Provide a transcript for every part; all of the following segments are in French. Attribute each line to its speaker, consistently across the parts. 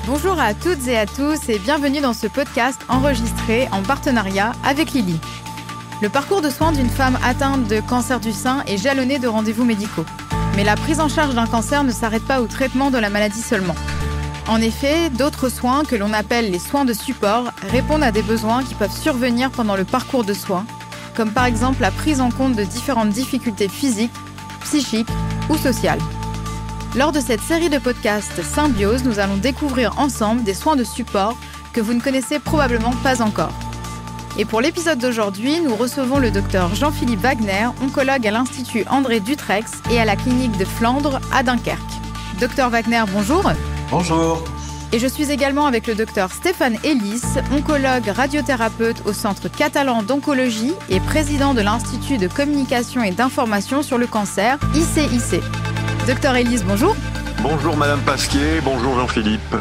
Speaker 1: Bonjour à toutes et à tous et bienvenue dans ce podcast enregistré en partenariat avec Lily. Le parcours de soins d'une femme atteinte de cancer du sein est jalonné de rendez-vous médicaux. Mais la prise en charge d'un cancer ne s'arrête pas au traitement de la maladie seulement. En effet, d'autres soins, que l'on appelle les soins de support, répondent à des besoins qui peuvent survenir pendant le parcours de soins, comme par exemple la prise en compte de différentes difficultés physiques, psychiques ou sociales. Lors de cette série de podcasts Symbiose, nous allons découvrir ensemble des soins de support que vous ne connaissez probablement pas encore. Et pour l'épisode d'aujourd'hui, nous recevons le docteur Jean-Philippe Wagner, oncologue à l'Institut André Dutrex et à la clinique de Flandre à Dunkerque. Docteur Wagner, bonjour.
Speaker 2: Bonjour.
Speaker 1: Et je suis également avec le docteur Stéphane Ellis, oncologue radiothérapeute au Centre catalan d'oncologie et président de l'Institut de communication et d'information sur le cancer, ICIC. Docteur Ellis, bonjour.
Speaker 3: Bonjour Madame Pasquier, bonjour Jean-Philippe.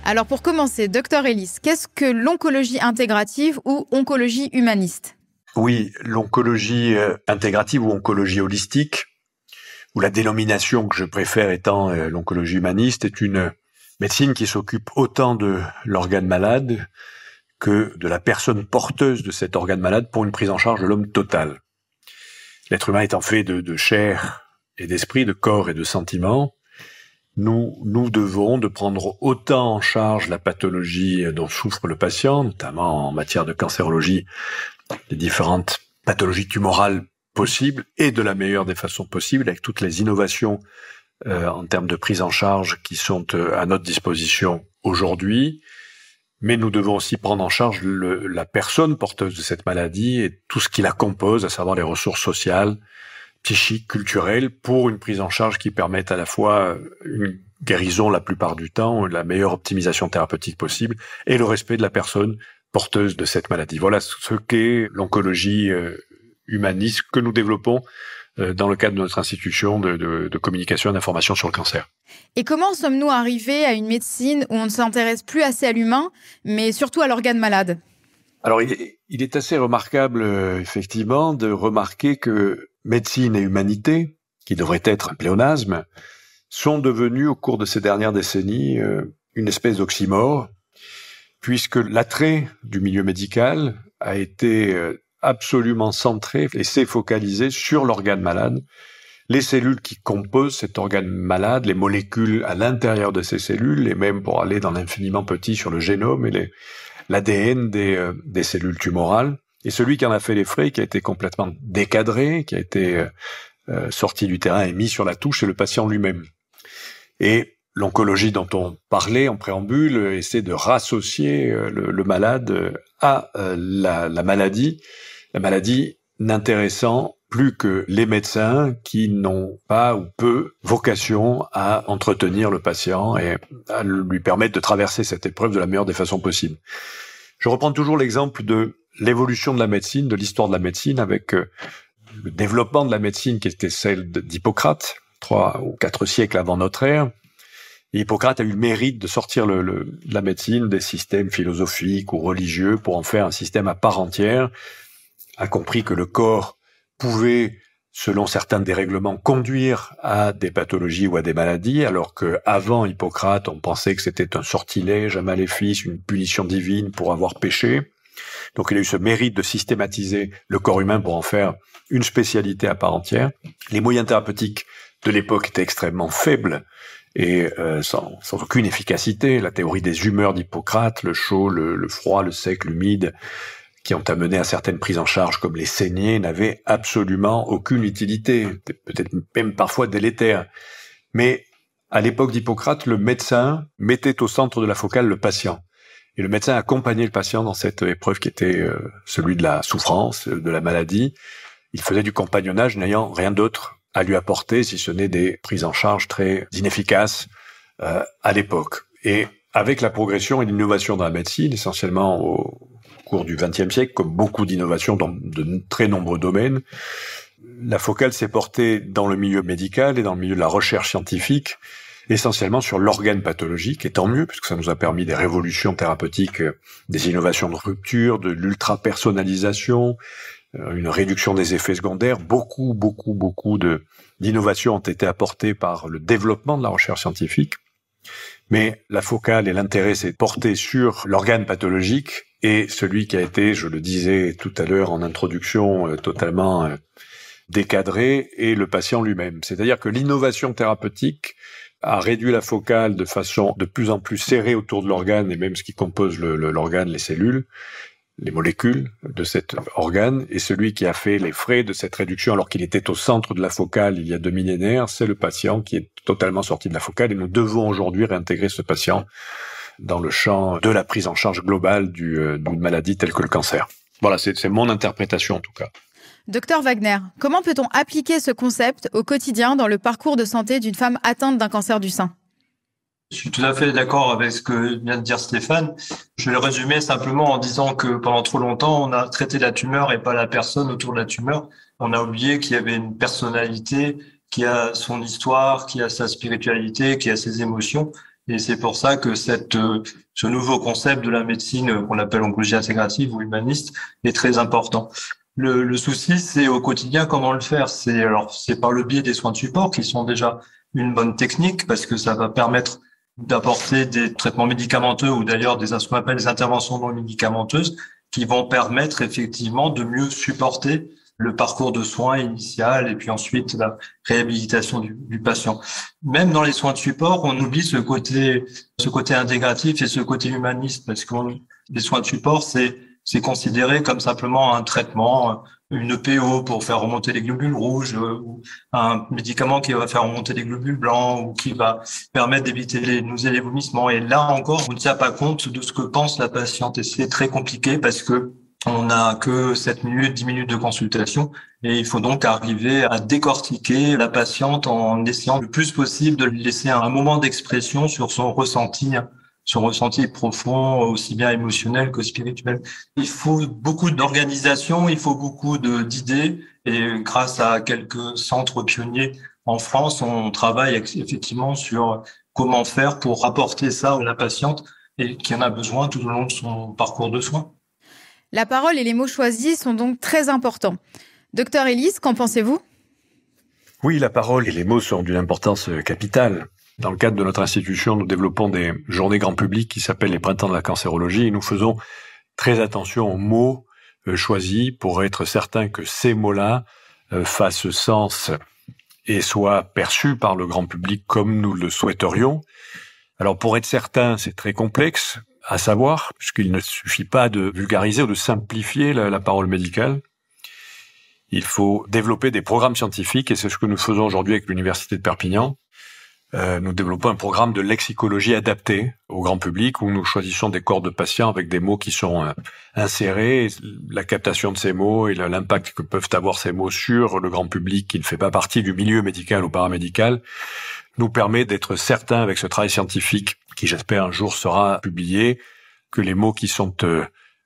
Speaker 1: Alors pour commencer, docteur Ellis, qu'est-ce que l'oncologie intégrative ou oncologie humaniste ?
Speaker 3: Oui, l'oncologie intégrative ou oncologie holistique, ou la dénomination que je préfère étant l'oncologie humaniste, est une médecine qui s'occupe autant de l'organe malade que de la personne porteuse de cet organe malade pour une prise en charge de l'homme total. L'être humain étant fait de chair et d'esprit, de corps et de sentiments, nous devons de prendre autant en charge la pathologie dont souffre le patient, notamment en matière de cancérologie, les différentes pathologies tumorales possibles et de la meilleure des façons possibles, avec toutes les innovations en termes de prise en charge qui sont à notre disposition aujourd'hui. Mais nous devons aussi prendre en charge la personne porteuse de cette maladie et tout ce qui la compose, à savoir les ressources sociales, psychiques, culturelles, pour une prise en charge qui permette à la fois une guérison la plupart du temps, la meilleure optimisation thérapeutique possible et le respect de la personne porteuse de cette maladie. Voilà ce qu'est l'oncologie humaniste que nous développons dans le cadre de notre institution de communication et d'information sur le cancer.
Speaker 1: Et comment sommes-nous arrivés à une médecine où on ne s'intéresse plus assez à l'humain, mais surtout à l'organe malade ?
Speaker 3: Alors, il est assez remarquable, effectivement, de remarquer que médecine et humanité, qui devrait être un pléonasme, sont devenus, au cours de ces dernières décennies, une espèce d'oxymore, puisque l'attrait du milieu médical a été absolument centré et s'est focalisé sur l'organe malade, les cellules qui composent cet organe malade, les molécules à l'intérieur de ces cellules, et même pour aller dans l'infiniment petit sur le génome et l'ADN des cellules tumorales. Et celui qui en a fait les frais, qui a été complètement décadré, qui a été sorti du terrain et mis sur la touche, c'est le patient lui-même. Et l'oncologie dont on parlait en préambule essaie de rassocier le malade à la maladie n'intéressant plus que les médecins qui n'ont pas ou peu vocation à entretenir le patient et à lui permettre de traverser cette épreuve de la meilleure des façons possibles. Je reprends toujours l'exemple de l'évolution de la médecine, de l'histoire de la médecine, avec le développement de la médecine qui était celle d'Hippocrate, 3 ou 4 siècles avant notre ère. Et Hippocrate a eu le mérite de sortir de la médecine des systèmes philosophiques ou religieux pour en faire un système à part entière, a compris que le corps pouvait, selon certains dérèglements, conduire à des pathologies ou à des maladies, alors qu'avant Hippocrate, on pensait que c'était un sortilège, un maléfice, une punition divine pour avoir péché. Donc il a eu ce mérite de systématiser le corps humain pour en faire une spécialité à part entière. Les moyens thérapeutiques de l'époque étaient extrêmement faibles et sans aucune efficacité. La théorie des humeurs d'Hippocrate, le chaud, le froid, le sec, l'humide, qui ont amené à certaines prises en charge comme les saignées, n'avaient absolument aucune utilité, peut-être même parfois délétères. Mais à l'époque d'Hippocrate, le médecin mettait au centre de la focale le patient. Et le médecin accompagnait le patient dans cette épreuve qui était celui de la souffrance, de la maladie. Il faisait du compagnonnage n'ayant rien d'autre à lui apporter, si ce n'est des prises en charge très inefficaces à l'époque. Et avec la progression et l'innovation dans la médecine, essentiellement au cours du XXe siècle, comme beaucoup d'innovations dans de très nombreux domaines, la focale s'est portée dans le milieu médical et dans le milieu de la recherche scientifique, essentiellement sur l'organe pathologique, et tant mieux, puisque ça nous a permis des révolutions thérapeutiques, des innovations de rupture, de l'ultra-personnalisation, une réduction des effets secondaires. Beaucoup d'innovations ont été apportées par le développement de la recherche scientifique. Mais la focale et l'intérêt, c'est porté sur l'organe pathologique et celui qui a été, je le disais tout à l'heure en introduction, totalement décadré, est le patient lui-même. C'est-à-dire que l'innovation thérapeutique a réduit la focale de façon de plus en plus serrée autour de l'organe et même ce qui compose l'organe, les cellules, les molécules de cet organe, et celui qui a fait les frais de cette réduction alors qu'il était au centre de la focale il y a 2 millénaires, c'est le patient qui est totalement sorti de la focale, et nous devons aujourd'hui réintégrer ce patient dans le champ de la prise en charge globale d'une maladie telle que le cancer. Voilà, c'est mon interprétation en tout cas.
Speaker 1: Docteur Wagner, comment peut-on appliquer ce concept au quotidien dans le parcours de santé d'une femme atteinte d'un cancer du sein ?
Speaker 2: Je suis tout à fait d'accord avec ce que vient de dire Stéphane. Je vais le résumer simplement en disant que pendant trop longtemps, on a traité la tumeur et pas la personne autour de la tumeur. On a oublié qu'il y avait une personnalité qui a son histoire, qui a sa spiritualité, qui a ses émotions. Et c'est pour ça que ce nouveau concept de la médecine qu'on appelle oncologie intégrative ou humaniste est très important. Le souci, c'est au quotidien comment le faire. C'est par le biais des soins de support qui sont déjà une bonne technique parce que ça va permettre d'apporter des traitements médicamenteux ou d'ailleurs ce qu'on appelle des interventions non médicamenteuses qui vont permettre effectivement de mieux supporter le parcours de soins initial et puis ensuite la réhabilitation du patient. Même dans les soins de support, on oublie ce côté intégratif et ce côté humaniste parce que les soins de support, c'est considéré comme simplement un traitement, une EPO pour faire remonter les globules rouges, ou un médicament qui va faire remonter les globules blancs ou qui va permettre d'éviter les nausées et les vomissements. Et là encore, on ne tient pas compte de ce que pense la patiente. Et c'est très compliqué parce que on n'a que 7 minutes, 10 minutes de consultation. Et il faut donc arriver à décortiquer la patiente en essayant le plus possible de lui laisser un moment d'expression sur son ressenti profond, aussi bien émotionnel que spirituel. Il faut beaucoup d'organisation, il faut beaucoup d'idées, et grâce à quelques centres pionniers en France, on travaille effectivement sur comment faire pour apporter ça à la patiente et qui en a besoin tout au long de son parcours de soins.
Speaker 1: La parole et les mots choisis sont donc très importants. Docteur Ellis, qu'en pensez-vous ?
Speaker 3: Oui, la parole et les mots sont d'une importance capitale. Dans le cadre de notre institution, nous développons des journées grand public qui s'appellent les Printemps de la cancérologie et nous faisons très attention aux mots choisis pour être certain que ces mots-là fassent sens et soient perçus par le grand public comme nous le souhaiterions. Alors pour être certain, c'est très complexe à savoir, puisqu'il ne suffit pas de vulgariser ou de simplifier la parole médicale. Il faut développer des programmes scientifiques et c'est ce que nous faisons aujourd'hui avec l'Université de Perpignan. Nous développons un programme de lexicologie adapté au grand public où nous choisissons des corps de patients avec des mots qui sont insérés. La captation de ces mots et l'impact que peuvent avoir ces mots sur le grand public qui ne fait pas partie du milieu médical ou paramédical nous permet d'être certains avec ce travail scientifique qui j'espère un jour sera publié, que les mots qui sont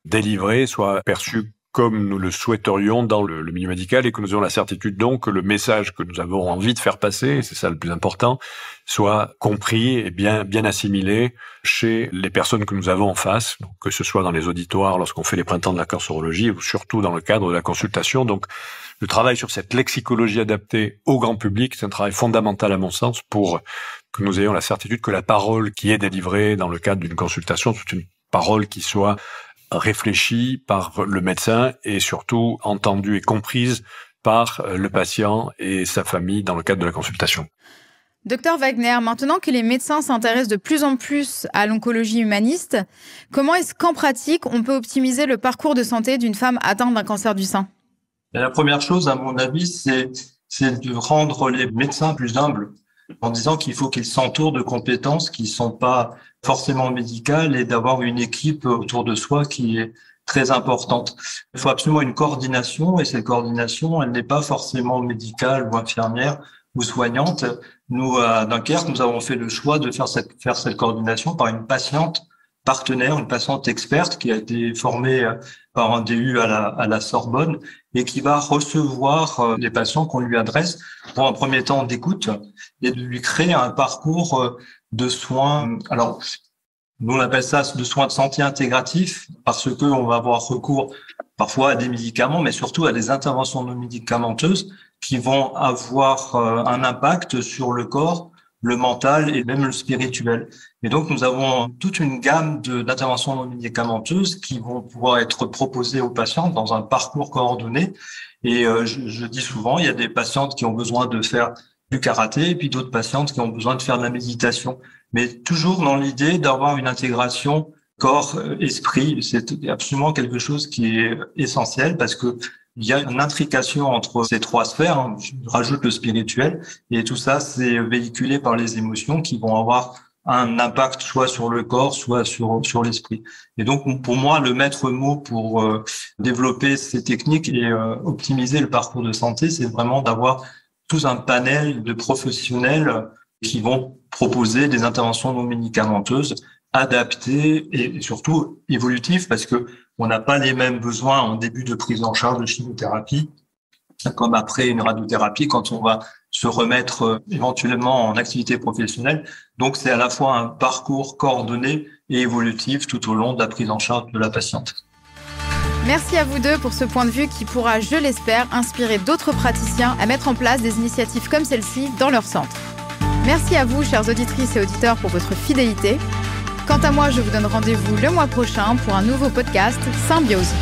Speaker 3: délivrés soient perçus comme nous le souhaiterions dans le milieu médical et que nous ayons la certitude donc que le message que nous avons envie de faire passer, et c'est ça le plus important, soit compris et bien assimilé chez les personnes que nous avons en face, donc que ce soit dans les auditoires lorsqu'on fait les printemps de la cancérologie ou surtout dans le cadre de la consultation. Donc le travail sur cette lexicologie adaptée au grand public, c'est un travail fondamental à mon sens pour que nous ayons la certitude que la parole qui est délivrée dans le cadre d'une consultation, c'est une parole qui soit réfléchie par le médecin et surtout entendue et comprise par le patient et sa famille dans le cadre de la consultation.
Speaker 1: Docteur Wagner, maintenant que les médecins s'intéressent de plus en plus à l'oncologie humaniste, comment est-ce qu'en pratique on peut optimiser le parcours de santé d'une femme atteinte d'un cancer du sein ?
Speaker 2: Et la première chose, à mon avis, c'est de rendre les médecins plus humbles en disant qu'il faut qu'ils s'entourent de compétences qui sont pas forcément médicales et d'avoir une équipe autour de soi qui est très importante. Il faut absolument une coordination et cette coordination, elle n'est pas forcément médicale ou infirmière ou soignante. Nous, à Dunkerque, nous avons fait le choix de faire cette coordination par une patiente partenaire, une patiente experte qui a été formée par un DU à la Sorbonne et qui va recevoir les patients qu'on lui adresse pour un premier temps d'écoute et de lui créer un parcours de soins. Alors, nous on appelle ça de soins de santé intégratifs parce que on va avoir recours parfois à des médicaments, mais surtout à des interventions non médicamenteuses qui vont avoir un impact sur le corps le mental et même le spirituel. Et donc, nous avons toute une gamme d'interventions non médicamenteuses qui vont pouvoir être proposées aux patients dans un parcours coordonné. Et je dis souvent, il y a des patientes qui ont besoin de faire du karaté et puis d'autres patientes qui ont besoin de faire de la méditation. Mais toujours dans l'idée d'avoir une intégration corps-esprit. C'est absolument quelque chose qui est essentiel parce que il y a une intrication entre ces trois sphères. Je rajoute le spirituel et tout ça, c'est véhiculé par les émotions qui vont avoir un impact soit sur le corps, soit sur l'esprit. Et donc, pour moi, le maître mot pour développer ces techniques et optimiser le parcours de santé, c'est vraiment d'avoir tout un panel de professionnels qui vont proposer des interventions non médicamenteuses adaptées et surtout évolutives parce que on n'a pas les mêmes besoins en début de prise en charge de chimiothérapie comme après une radiothérapie quand on va se remettre éventuellement en activité professionnelle. Donc, c'est à la fois un parcours coordonné et évolutif tout au long de la prise en charge de la patiente.
Speaker 1: Merci à vous deux pour ce point de vue qui pourra, je l'espère, inspirer d'autres praticiens à mettre en place des initiatives comme celle-ci dans leur centre. Merci à vous, chères auditrices et auditeurs, pour votre fidélité. Quant à moi, je vous donne rendez-vous le mois prochain pour un nouveau podcast Symbiose.